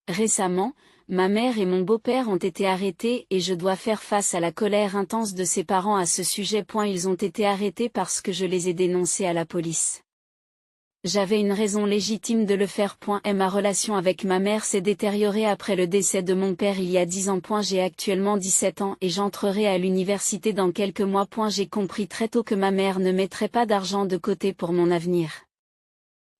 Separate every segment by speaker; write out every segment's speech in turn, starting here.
Speaker 1: Récemment, ma mère et mon beau-père ont été arrêtés et je dois faire face à la colère intense de ses parents à ce sujet. Ils ont été arrêtés parce que je les ai dénoncés à la police. J'avais une raison légitime de le faire. Et ma relation avec ma mère s'est détériorée après le décès de mon père il y a 10 ans. J'ai actuellement 17 ans et j'entrerai à l'université dans quelques mois. J'ai compris très tôt que ma mère ne mettrait pas d'argent de côté pour mon avenir.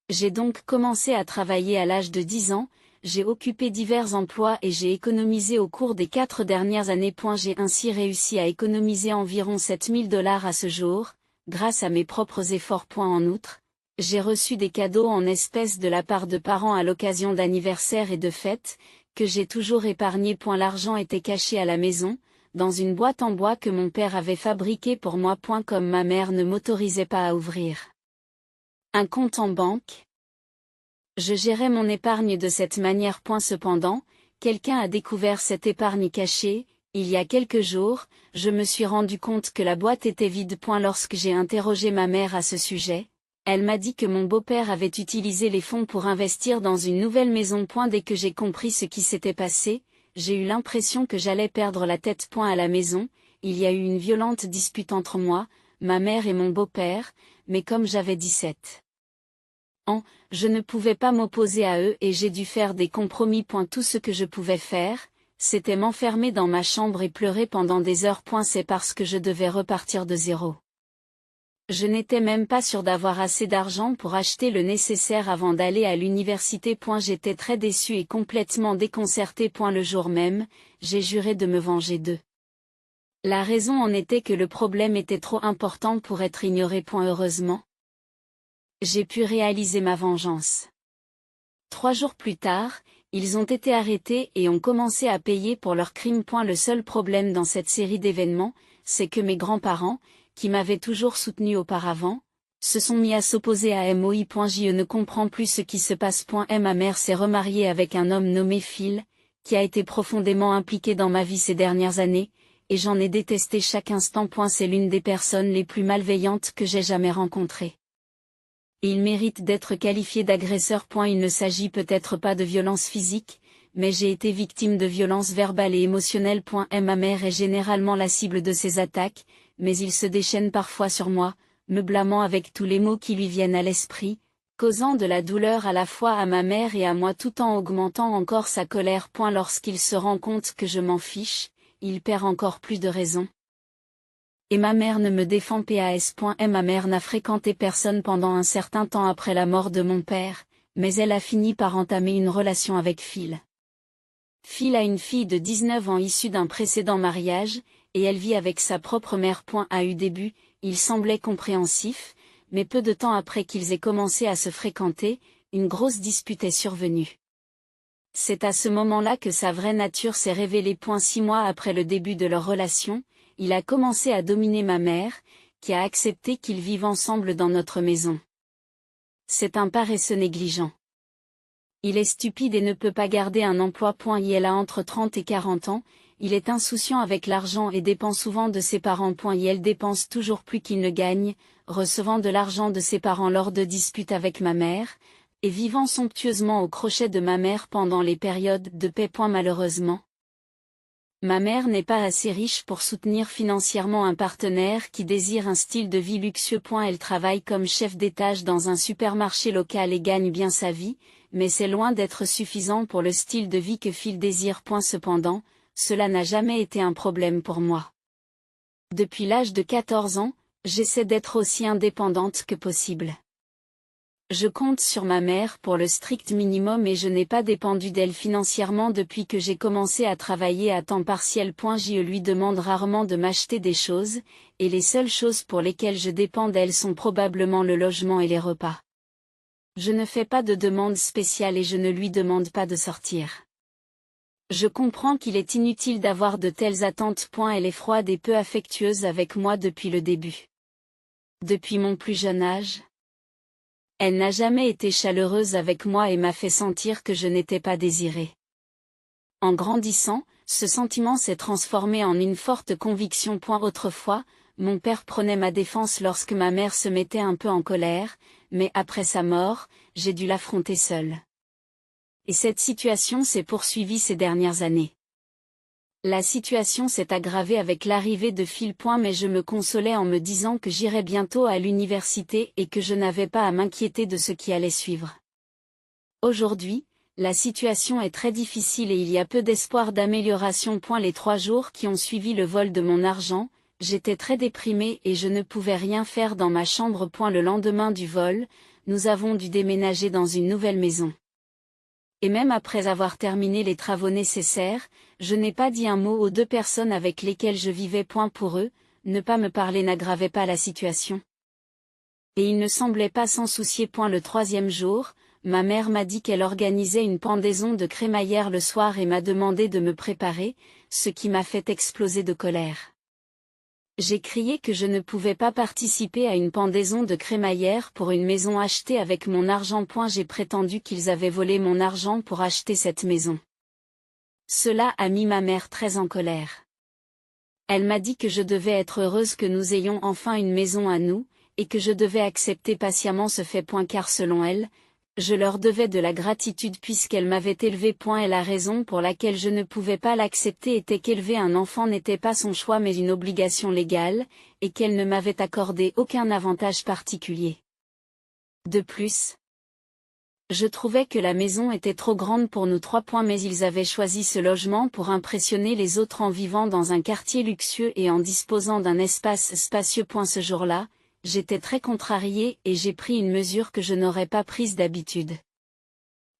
Speaker 1: J'ai donc commencé à travailler à l'âge de 10 ans, j'ai occupé divers emplois et j'ai économisé au cours des 4 dernières années. J'ai ainsi réussi à économiser environ $7 000 à ce jour, grâce à mes propres efforts. En outre, j'ai reçu des cadeaux en espèces de la part de parents à l'occasion d'anniversaires et de fêtes, que j'ai toujours épargnés. L'argent était caché à la maison, dans une boîte en bois que mon père avait fabriquée pour moi. Comme ma mère ne m'autorisait pas à ouvrir un compte en banque, je gérais mon épargne de cette manière. Cependant, quelqu'un a découvert cette épargne cachée. Il y a quelques jours, je me suis rendu compte que la boîte était vide. Lorsque j'ai interrogé ma mère à ce sujet, elle m'a dit que mon beau-père avait utilisé les fonds pour investir dans une nouvelle maison. Dès que j'ai compris ce qui s'était passé, j'ai eu l'impression que j'allais perdre la tête. À la maison, il y a eu une violente dispute entre moi, ma mère et mon beau-père, mais comme j'avais 17 ans, je ne pouvais pas m'opposer à eux et j'ai dû faire des compromis. Tout ce que je pouvais faire, c'était m'enfermer dans ma chambre et pleurer pendant des heures. C'est parce que je devais repartir de zéro. Je n'étais même pas sûre d'avoir assez d'argent pour acheter le nécessaire avant d'aller à l'université. J'étais très déçue et complètement déconcertée. Le jour même, j'ai juré de me venger d'eux. La raison en était que le problème était trop important pour être ignoré. Heureusement, j'ai pu réaliser ma vengeance. 3 jours plus tard, ils ont été arrêtés et ont commencé à payer pour leurs crimes. Le seul problème dans cette série d'événements, c'est que mes grands-parents, qui m'avaient toujours soutenu auparavant, se sont mis à s'opposer à moi. Je ne comprends plus ce qui se passe. Ma mère s'est remariée avec un homme nommé Phil, qui a été profondément impliqué dans ma vie ces dernières années, et j'en ai détesté chaque instant. C'est l'une des personnes les plus malveillantes que j'ai jamais rencontrées. Il mérite d'être qualifié d'agresseur. Il ne s'agit peut-être pas de violence physique, mais j'ai été victime de violences verbales et émotionnelles. Ma mère est généralement la cible de ces attaques, mais il se déchaîne parfois sur moi, me blâmant avec tous les mots qui lui viennent à l'esprit, causant de la douleur à la fois à ma mère et à moi tout en augmentant encore sa colère. Lorsqu'il se rend compte que je m'en fiche, il perd encore plus de raison. Et ma mère ne me défend pas. Ma mère n'a fréquenté personne pendant un certain temps après la mort de mon père, mais elle a fini par entamer une relation avec Phil. Phil a une fille de 19 ans issue d'un précédent mariage, et elle vit avec sa propre mère. À eu début, il semblait compréhensif, mais peu de temps après qu'ils aient commencé à se fréquenter, une grosse dispute est survenue. C'est à ce moment-là que sa vraie nature s'est révélée. 6 mois après le début de leur relation, il a commencé à dominer ma mère, qui a accepté qu'ils vivent ensemble dans notre maison. C'est un paresseux négligent. Il est stupide et ne peut pas garder un emploi. Il a entre 30 et 40 ans, il est insouciant avec l'argent et dépend souvent de ses parents. Il dépense toujours plus qu'il ne gagne, recevant de l'argent de ses parents lors de disputes avec ma mère, et vivant somptueusement au crochet de ma mère pendant les périodes de paix. Malheureusement, ma mère n'est pas assez riche pour soutenir financièrement un partenaire qui désire un style de vie luxueux. Elle travaille comme chef d'étage dans un supermarché local et gagne bien sa vie, mais c'est loin d'être suffisant pour le style de vie que Phil désire. Cependant, cela n'a jamais été un problème pour moi. Depuis l'âge de 14 ans, j'essaie d'être aussi indépendante que possible. Je compte sur ma mère pour le strict minimum et je n'ai pas dépendu d'elle financièrement depuis que j'ai commencé à travailler à temps partiel. Je lui demande rarement de m'acheter des choses, et les seules choses pour lesquelles je dépends d'elle sont probablement le logement et les repas. Je ne fais pas de demande spéciale et je ne lui demande pas de sortir. Je comprends qu'il est inutile d'avoir de telles attentes. Elle est froide et peu affectueuse avec moi depuis le début. Depuis mon plus jeune âge, elle n'a jamais été chaleureuse avec moi et m'a fait sentir que je n'étais pas désirée. En grandissant, ce sentiment s'est transformé en une forte conviction. Autrefois, mon père prenait ma défense lorsque ma mère se mettait un peu en colère, mais après sa mort, j'ai dû l'affronter seule. Et cette situation s'est poursuivie ces dernières années. La situation s'est aggravée avec l'arrivée de Phil. Mais je me consolais en me disant que j'irais bientôt à l'université et que je n'avais pas à m'inquiéter de ce qui allait suivre. Aujourd'hui, la situation est très difficile et il y a peu d'espoir d'amélioration. Les 3 jours qui ont suivi le vol de mon argent, j'étais très déprimée et je ne pouvais rien faire dans ma chambre. Le lendemain du vol, nous avons dû déménager dans une nouvelle maison. Et même après avoir terminé les travaux nécessaires, je n'ai pas dit un mot aux 2 personnes avec lesquelles je vivais. Pour eux, ne pas me parler n'aggravait pas la situation. Et ils ne semblaient pas s'en soucier. Le 3e jour, ma mère m'a dit qu'elle organisait une pendaison de crémaillère le soir et m'a demandé de me préparer, ce qui m'a fait exploser de colère. J'ai crié que je ne pouvais pas participer à une pendaison de crémaillère pour une maison achetée avec mon argent. J'ai prétendu qu'ils avaient volé mon argent pour acheter cette maison. Cela a mis ma mère très en colère. Elle m'a dit que je devais être heureuse que nous ayons enfin une maison à nous, et que je devais accepter patiemment ce fait. Car selon elle, je leur devais de la gratitude puisqu'elle m'avait élevée. Et la raison pour laquelle je ne pouvais pas l'accepter était qu'élever un enfant n'était pas son choix mais une obligation légale, et qu'elle ne m'avait accordé aucun avantage particulier. De plus, je trouvais que la maison était trop grande pour nous 3. Mais ils avaient choisi ce logement pour impressionner les autres en vivant dans un quartier luxueux et en disposant d'un espace spacieux. Ce jour-là, j'étais très contrariée et j'ai pris une mesure que je n'aurais pas prise d'habitude.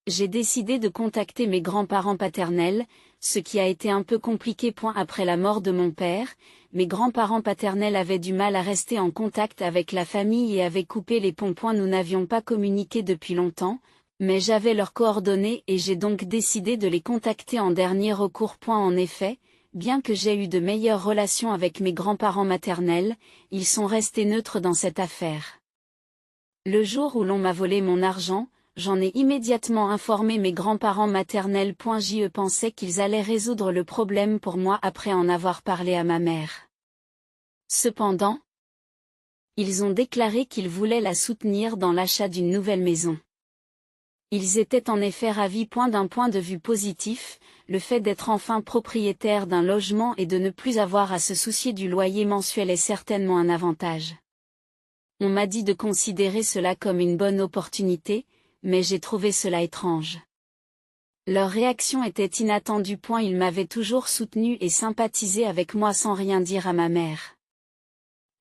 Speaker 1: J'ai décidé de contacter mes grands-parents paternels, ce qui a été un peu compliqué. Après la mort de mon père, mes grands-parents paternels avaient du mal à rester en contact avec la famille et avaient coupé les ponts. Nous n'avions pas communiqué depuis longtemps, mais j'avais leurs coordonnées et j'ai donc décidé de les contacter en dernier recours. En effet, bien que j'ai eu de meilleures relations avec mes grands-parents maternels, ils sont restés neutres dans cette affaire. Le jour où l'on m'a volé mon argent, j'en ai immédiatement informé mes grands-parents maternels. Je pensais qu'ils allaient résoudre le problème pour moi après en avoir parlé à ma mère. Cependant, ils ont déclaré qu'ils voulaient la soutenir dans l'achat d'une nouvelle maison. Ils étaient en effet ravis. D'un point de vue positif, le fait d'être enfin propriétaire d'un logement et de ne plus avoir à se soucier du loyer mensuel est certainement un avantage. On m'a dit de considérer cela comme une bonne opportunité, mais j'ai trouvé cela étrange. Leur réaction était inattendue. Ils m'avaient toujours soutenu et sympathisé avec moi sans rien dire à ma mère.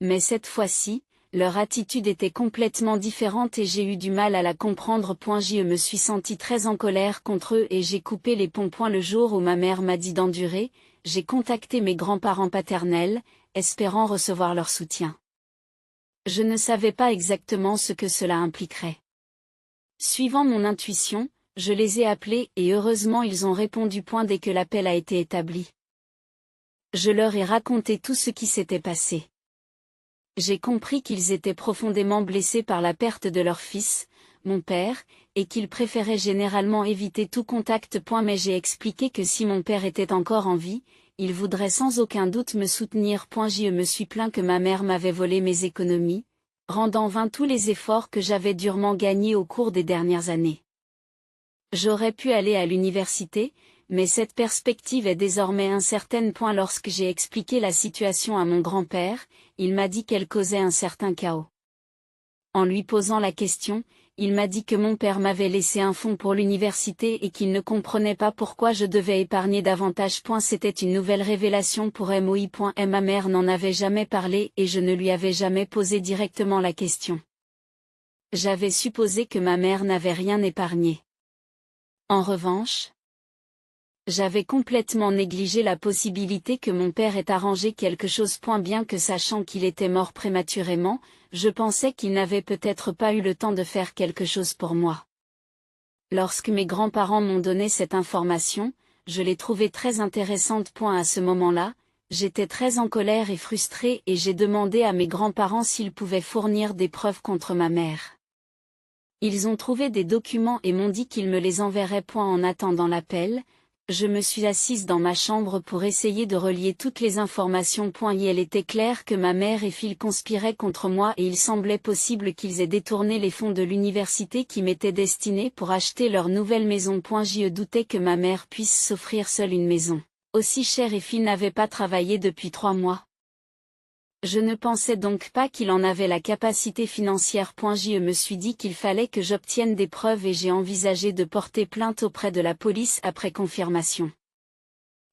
Speaker 1: Mais cette fois-ci, leur attitude était complètement différente et j'ai eu du mal à la comprendre. Je me suis sentie très en colère contre eux et j'ai coupé les ponts. Le jour où ma mère m'a dit d'endurer, j'ai contacté mes grands-parents paternels, espérant recevoir leur soutien. Je ne savais pas exactement ce que cela impliquerait. Suivant mon intuition, je les ai appelés et heureusement ils ont répondu. Dès que l'appel a été établi, je leur ai raconté tout ce qui s'était passé. J'ai compris qu'ils étaient profondément blessés par la perte de leur fils, mon père, et qu'ils préféraient généralement éviter tout contact. Mais j'ai expliqué que si mon père était encore en vie, il voudrait sans aucun doute me soutenir. Je me suis plaint que ma mère m'avait volé mes économies, rendant vains tous les efforts que j'avais durement gagnés au cours des dernières années. J'aurais pu aller à l'université, mais cette perspective est désormais incertaine. Lorsque j'ai expliqué la situation à mon grand-père, il m'a dit qu'elle causait un certain chaos. En lui posant la question, il m'a dit que mon père m'avait laissé un fonds pour l'université et qu'il ne comprenait pas pourquoi je devais épargner davantage. C'était une nouvelle révélation pour moi. Ma mère n'en avait jamais parlé et je ne lui avais jamais posé directement la question. J'avais supposé que ma mère n'avait rien épargné. En revanche, j'avais complètement négligé la possibilité que mon père ait arrangé quelque chose. Bien que sachant qu'il était mort prématurément, je pensais qu'il n'avait peut-être pas eu le temps de faire quelque chose pour moi. Lorsque mes grands-parents m'ont donné cette information, je l'ai trouvée très intéressante. À ce moment-là, j'étais très en colère et frustrée et j'ai demandé à mes grands-parents s'ils pouvaient fournir des preuves contre ma mère. Ils ont trouvé des documents et m'ont dit qu'ils me les enverraient. En attendant l'appel, Je me suis assise dans ma chambre pour essayer de relier toutes les informations. Il était clair que ma mère et Phil conspiraient contre moi et il semblait possible qu'ils aient détourné les fonds de l'université qui m'étaient destinés pour acheter leur nouvelle maison. Je doutais que ma mère puisse s'offrir seule une maison aussi chère et Phil n'avait pas travaillé depuis 3 mois. Je ne pensais donc pas qu'il en avait la capacité financière. Je me suis dit qu'il fallait que j'obtienne des preuves et j'ai envisagé de porter plainte auprès de la police après confirmation.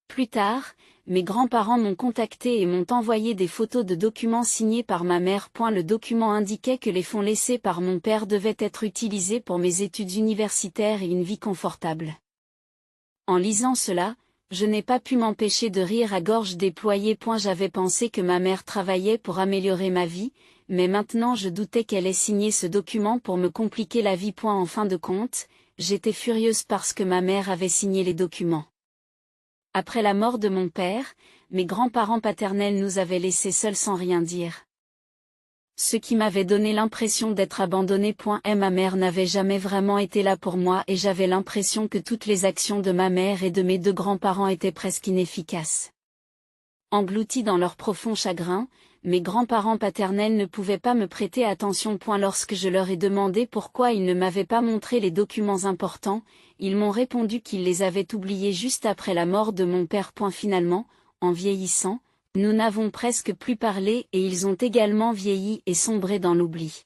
Speaker 1: Plus tard, mes grands-parents m'ont contacté et m'ont envoyé des photos de documents signés par ma mère. Le document indiquait que les fonds laissés par mon père devaient être utilisés pour mes études universitaires et une vie confortable. En lisant cela, je n'ai pas pu m'empêcher de rire à gorge déployée. J'avais pensé que ma mère travaillait pour améliorer ma vie, mais maintenant je doutais qu'elle ait signé ce document pour me compliquer la vie. En fin de compte, j'étais furieuse parce que ma mère avait signé les documents. Après la mort de mon père, mes grands-parents paternels nous avaient laissés seuls sans rien dire. Ce qui m'avait donné l'impression d'être abandonnée. Ma mère n'avait jamais vraiment été là pour moi et j'avais l'impression que toutes les actions de ma mère et de mes 2 grands-parents étaient presque inefficaces. Engloutis dans leur profond chagrin, mes grands-parents paternels ne pouvaient pas me prêter attention. Lorsque je leur ai demandé pourquoi ils ne m'avaient pas montré les documents importants, ils m'ont répondu qu'ils les avaient oubliés juste après la mort de mon père. Finalement, en vieillissant, nous n'avons presque plus parlé et ils ont également vieilli et sombré dans l'oubli.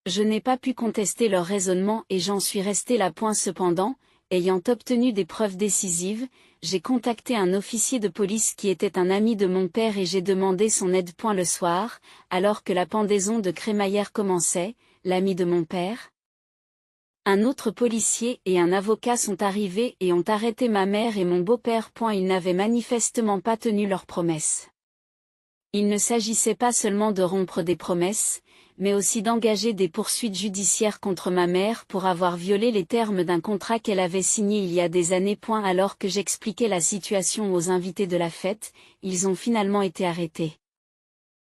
Speaker 1: Je n'ai pas pu contester leur raisonnement et j'en suis restée là. Cependant, ayant obtenu des preuves décisives, j'ai contacté un officier de police qui était un ami de mon père et j'ai demandé son aide. Le soir, alors que la pendaison de crémaillère commençait, l'ami de mon père, un autre policier et un avocat sont arrivés et ont arrêté ma mère et mon beau-père. Ils n'avaient manifestement pas tenu leurs promesses. Il ne s'agissait pas seulement de rompre des promesses, mais aussi d'engager des poursuites judiciaires contre ma mère pour avoir violé les termes d'un contrat qu'elle avait signé il y a des années. Alors que j'expliquais la situation aux invités de la fête, ils ont finalement été arrêtés.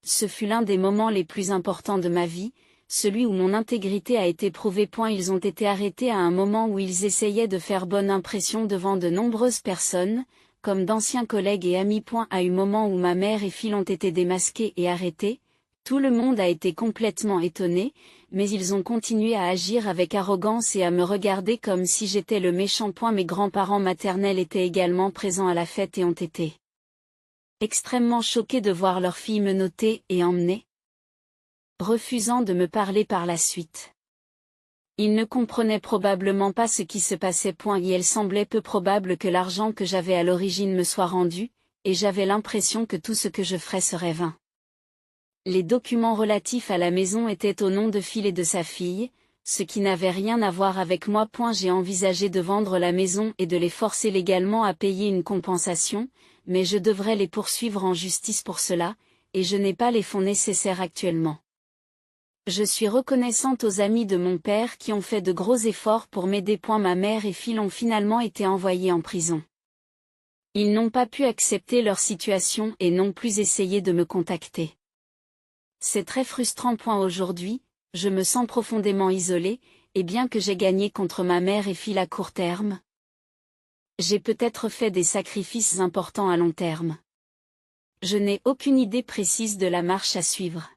Speaker 1: Ce fut l'un des moments les plus importants de ma vie, celui où mon intégrité a été prouvée. Ils ont été arrêtés à un moment où ils essayaient de faire bonne impression devant de nombreuses personnes, comme d'anciens collègues et amis. À un moment où ma mère et Phil ont été démasqués et arrêtés, tout le monde a été complètement étonné, mais ils ont continué à agir avec arrogance et à me regarder comme si j'étais le méchant. Mes grands-parents maternels étaient également présents à la fête et ont été extrêmement choqués de voir leur fille menottée et emmenée, refusant de me parler par la suite. Ils ne comprenaient probablement pas ce qui se passait. Et il semblait peu probable que l'argent que j'avais à l'origine me soit rendu, et j'avais l'impression que tout ce que je ferais serait vain. Les documents relatifs à la maison étaient au nom de Phil et de sa fille, ce qui n'avait rien à voir avec moi. J'ai envisagé de vendre la maison et de les forcer légalement à payer une compensation, mais je devrais les poursuivre en justice pour cela, et je n'ai pas les fonds nécessaires actuellement. Je suis reconnaissante aux amis de mon père qui ont fait de gros efforts pour m'aider. Ma mère et Phil ont finalement été envoyés en prison. Ils n'ont pas pu accepter leur situation et n'ont plus essayé de me contacter. C'est très frustrant. Aujourd'hui, je me sens profondément isolée, et bien que j'ai gagné contre ma mère et Phil à court terme, j'ai peut-être fait des sacrifices importants à long terme. Je n'ai aucune idée précise de la marche à suivre.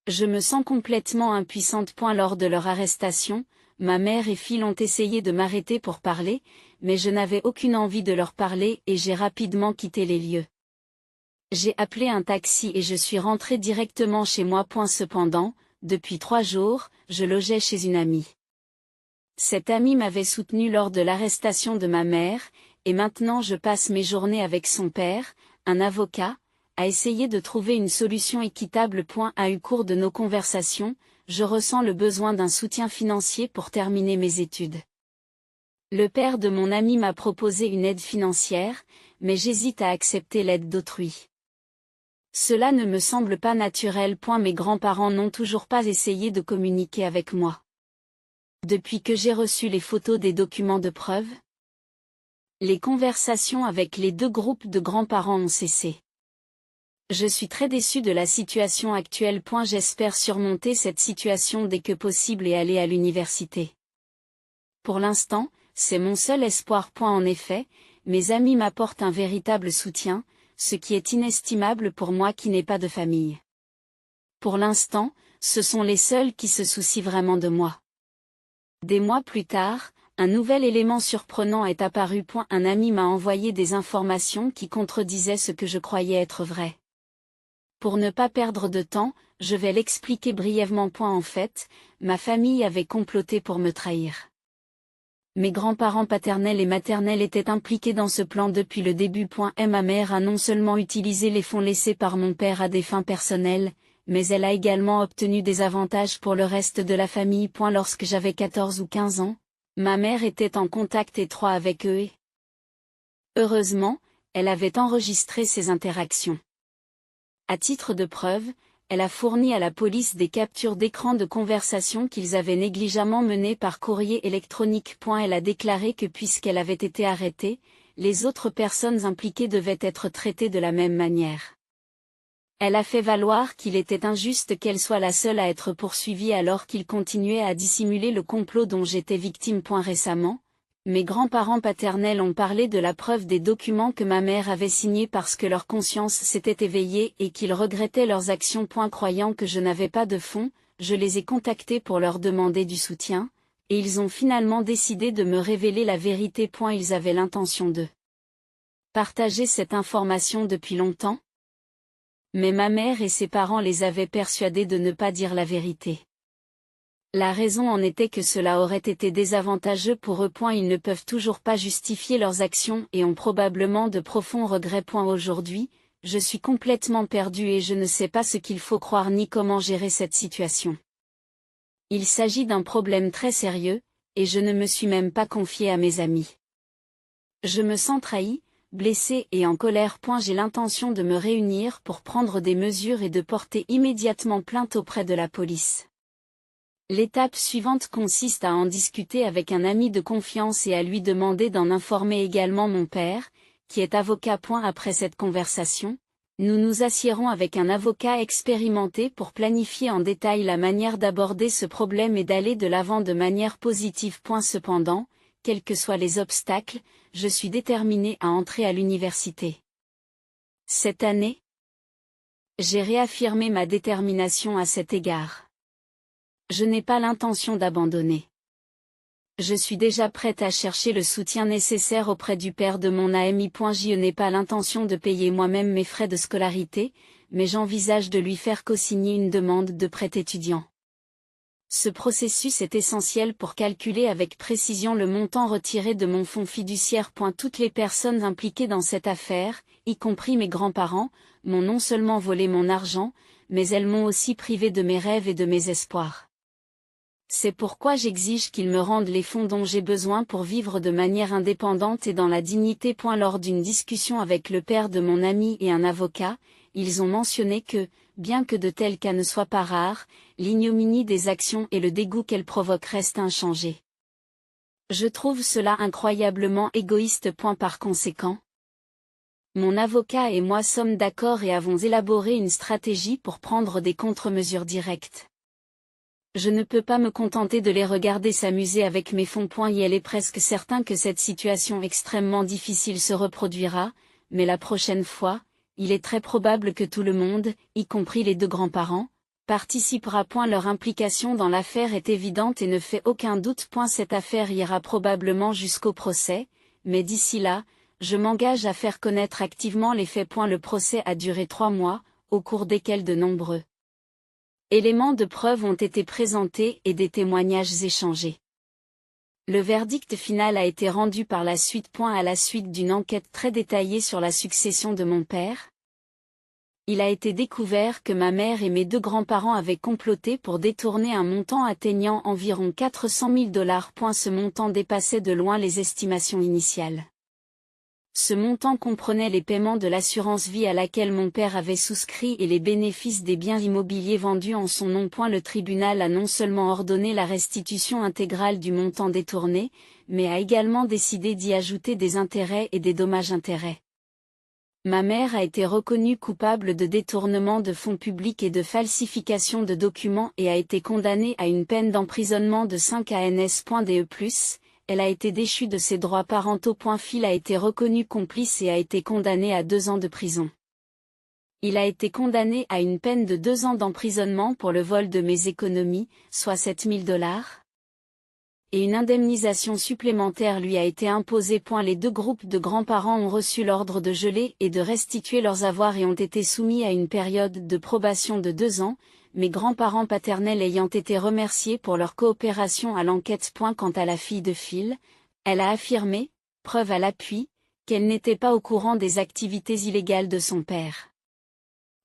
Speaker 1: Je me sens complètement impuissante. Lors de leur arrestation, ma mère et Phil ont essayé de m'arrêter pour parler, mais je n'avais aucune envie de leur parler et j'ai rapidement quitté les lieux. J'ai appelé un taxi et je suis rentrée directement chez moi. Cependant, depuis 3 jours, je logeais chez une amie. Cette amie m'avait soutenue lors de l'arrestation de ma mère, et maintenant je passe mes journées avec son père, un avocat, à essayer de trouver une solution équitable. À au cours de nos conversations, je ressens le besoin d'un soutien financier pour terminer mes études. Le père de mon ami m'a proposé une aide financière, mais j'hésite à accepter l'aide d'autrui. Cela ne me semble pas naturel. Mes grands-parents n'ont toujours pas essayé de communiquer avec moi. Depuis que j'ai reçu les photos des documents de preuve, les conversations avec les 2 groupes de grands-parents ont cessé. Je suis très déçue de la situation actuelle. J'espère surmonter cette situation dès que possible et aller à l'université. Pour l'instant, c'est mon seul espoir. En effet, mes amis m'apportent un véritable soutien, ce qui est inestimable pour moi qui n'ai pas de famille. Pour l'instant, ce sont les seuls qui se soucient vraiment de moi. Des mois plus tard, un nouvel élément surprenant est apparu. Un ami m'a envoyé des informations qui contredisaient ce que je croyais être vrai. Pour ne pas perdre de temps, je vais l'expliquer brièvement. En fait, ma famille avait comploté pour me trahir. Mes grands-parents paternels et maternels étaient impliqués dans ce plan depuis le début. Ma mère a non seulement utilisé les fonds laissés par mon père à des fins personnelles, mais elle a également obtenu des avantages pour le reste de la famille. Lorsque j'avais 14 ou 15 ans, ma mère était en contact étroit avec eux et, heureusement, elle avait enregistré ces interactions. À titre de preuve, elle a fourni à la police des captures d'écran de conversations qu'ils avaient négligemment menées par courrier électronique. Elle a déclaré que puisqu'elle avait été arrêtée, les autres personnes impliquées devaient être traitées de la même manière. Elle a fait valoir qu'il était injuste qu'elle soit la seule à être poursuivie alors qu'il continuait à dissimuler le complot dont j'étais victime. Récemment, mes grands-parents paternels ont parlé de la preuve des documents que ma mère avait signés parce que leur conscience s'était éveillée et qu'ils regrettaient leurs actions. Croyant que je n'avais pas de fonds, je les ai contactés pour leur demander du soutien, et ils ont finalement décidé de me révéler la vérité. Ils avaient l'intention de partager cette information depuis longtemps, mais ma mère et ses parents les avaient persuadés de ne pas dire la vérité. La raison en était que cela aurait été désavantageux pour eux. Ils ne peuvent toujours pas justifier leurs actions et ont probablement de profonds regrets. Aujourd'hui, je suis complètement perdu et je ne sais pas ce qu'il faut croire ni comment gérer cette situation. Il s'agit d'un problème très sérieux, et je ne me suis même pas confié à mes amis. Je me sens trahi, blessé et en colère. J'ai l'intention de me réunir pour prendre des mesures et de porter immédiatement plainte auprès de la police. L'étape suivante consiste à en discuter avec un ami de confiance et à lui demander d'en informer également mon père, qui est avocat. Après cette conversation, nous nous assiérons avec un avocat expérimenté pour planifier en détail la manière d'aborder ce problème et d'aller de l'avant de manière positive. Cependant, quels que soient les obstacles, je suis déterminé à entrer à l'université. Cette année, j'ai réaffirmé ma détermination à cet égard. Je n'ai pas l'intention d'abandonner. Je suis déjà prête à chercher le soutien nécessaire auprès du père de mon ami. Je n'ai pas l'intention de payer moi-même mes frais de scolarité, mais j'envisage de lui faire co-signer une demande de prêt étudiant. Ce processus est essentiel pour calculer avec précision le montant retiré de mon fonds fiduciaire. Toutes les personnes impliquées dans cette affaire, y compris mes grands-parents, m'ont non seulement volé mon argent, mais elles m'ont aussi privé de mes rêves et de mes espoirs. C'est pourquoi j'exige qu'ils me rendent les fonds dont j'ai besoin pour vivre de manière indépendante et dans la dignité. Lors d'une discussion avec le père de mon ami et un avocat, ils ont mentionné que, bien que de tels cas ne soient pas rares, l'ignominie des actions et le dégoût qu'elles provoquent restent inchangés. Je trouve cela incroyablement égoïste. Par conséquent, mon avocat et moi sommes d'accord et avons élaboré une stratégie pour prendre des contre-mesures directes. Je ne peux pas me contenter de les regarder s'amuser avec mes fonds. Et elle est presque certain que cette situation extrêmement difficile se reproduira, mais la prochaine fois, il est très probable que tout le monde, y compris les deux grands-parents, participera. Leur implication dans l'affaire est évidente et ne fait aucun doute. Cette affaire ira probablement jusqu'au procès, mais d'ici là, je m'engage à faire connaître activement les faits. Le procès a duré 3 mois, au cours desquels de nombreux éléments de preuve ont été présentés et des témoignages échangés. Le verdict final a été rendu par la suite. À la suite d'une enquête très détaillée sur la succession de mon père, il a été découvert que ma mère et mes deux grands-parents avaient comploté pour détourner un montant atteignant environ $400 000. Ce montant dépassait de loin les estimations initiales. Ce montant comprenait les paiements de l'assurance vie à laquelle mon père avait souscrit et les bénéfices des biens immobiliers vendus en son nom. Le tribunal a non seulement ordonné la restitution intégrale du montant détourné, mais a également décidé d'y ajouter des intérêts et des dommages-intérêts. Ma mère a été reconnue coupable de détournement de fonds publics et de falsification de documents et a été condamnée à une peine d'emprisonnement de 5 ans. elle a été déchue de ses droits parentaux. Phil a été reconnu complice et a été condamné à 2 ans de prison. Il a été condamné à une peine de 2 ans d'emprisonnement pour le vol de mes économies, soit $7 000. Et une indemnisation supplémentaire lui a été imposée. Les 2 groupes de grands-parents ont reçu l'ordre de geler et de restituer leurs avoirs et ont été soumis à une période de probation de 2 ans, mes grands-parents paternels ayant été remerciés pour leur coopération à l'enquête. Quant à la fille de Phil, elle a affirmé, preuve à l'appui, qu'elle n'était pas au courant des activités illégales de son père.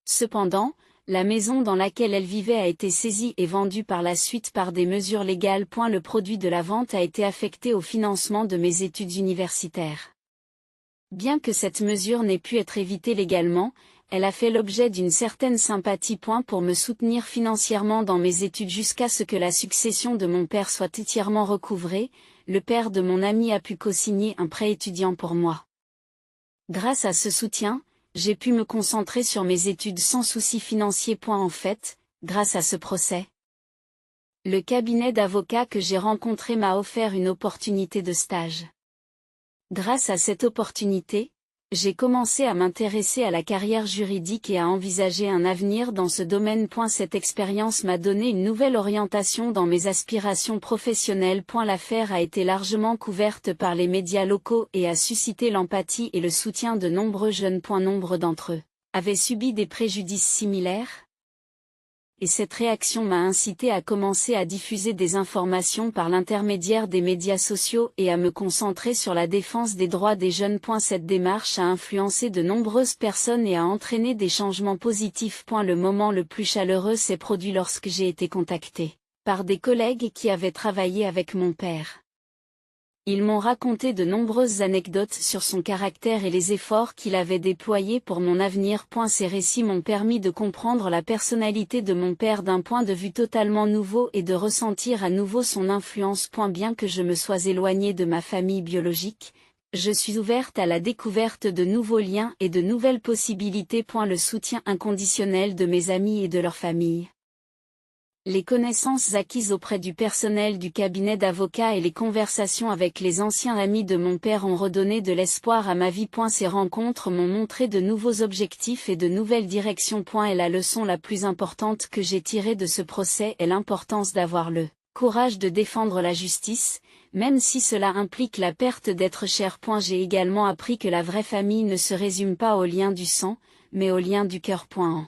Speaker 1: Cependant, la maison dans laquelle elle vivait a été saisie et vendue par la suite par des mesures légales. Le produit de la vente a été affecté au financement de mes études universitaires. Bien que cette mesure n'ait pu être évitée légalement, elle a fait l'objet d'une certaine sympathie. Pour me soutenir financièrement dans mes études jusqu'à ce que la succession de mon père soit entièrement recouvrée, le père de mon ami a pu co-signer un prêt étudiant pour moi. Grâce à ce soutien, j'ai pu me concentrer sur mes études sans souci financier. En fait, grâce à ce procès, le cabinet d'avocats que j'ai rencontré m'a offert une opportunité de stage. Grâce à cette opportunité, j'ai commencé à m'intéresser à la carrière juridique et à envisager un avenir dans ce domaine. Cette expérience m'a donné une nouvelle orientation dans mes aspirations professionnelles. L'affaire a été largement couverte par les médias locaux et a suscité l'empathie et le soutien de nombreux jeunes. Nombre d'entre eux avaient subi des préjudices similaires. Et cette réaction m'a incité à commencer à diffuser des informations par l'intermédiaire des médias sociaux et à me concentrer sur la défense des droits des jeunes. Cette démarche a influencé de nombreuses personnes et a entraîné des changements positifs. Le moment le plus chaleureux s'est produit lorsque j'ai été contactée par des collègues qui avaient travaillé avec mon père. Ils m'ont raconté de nombreuses anecdotes sur son caractère et les efforts qu'il avait déployés pour mon avenir. Ces récits m'ont permis de comprendre la personnalité de mon père d'un point de vue totalement nouveau et de ressentir à nouveau son influence. Bien que je me sois éloignée de ma famille biologique, je suis ouverte à la découverte de nouveaux liens et de nouvelles possibilités. Le soutien inconditionnel de mes amis et de leur famille, les connaissances acquises auprès du personnel du cabinet d'avocats et les conversations avec les anciens amis de mon père ont redonné de l'espoir à ma vie. Ces rencontres m'ont montré de nouveaux objectifs et de nouvelles directions. Et la leçon la plus importante que j'ai tirée de ce procès est l'importance d'avoir le courage de défendre la justice, même si cela implique la perte d'êtres chers. J'ai également appris que la vraie famille ne se résume pas aux liens du sang, mais aux liens du cœur. En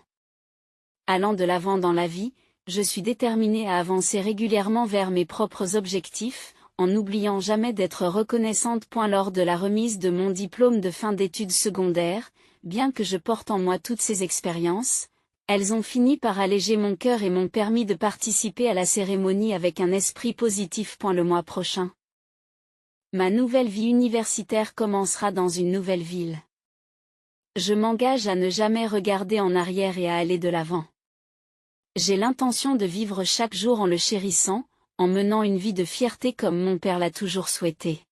Speaker 1: allant de l'avant dans la vie, je suis déterminée à avancer régulièrement vers mes propres objectifs, en n'oubliant jamais d'être reconnaissante. Lors de la remise de mon diplôme de fin d'études secondaires, bien que je porte en moi toutes ces expériences, elles ont fini par alléger mon cœur et m'ont permis de participer à la cérémonie avec un esprit positif. Le mois prochain, ma nouvelle vie universitaire commencera dans une nouvelle ville. Je m'engage à ne jamais regarder en arrière et à aller de l'avant. J'ai l'intention de vivre chaque jour en le chérissant, en menant une vie de fierté comme mon père l'a toujours souhaité.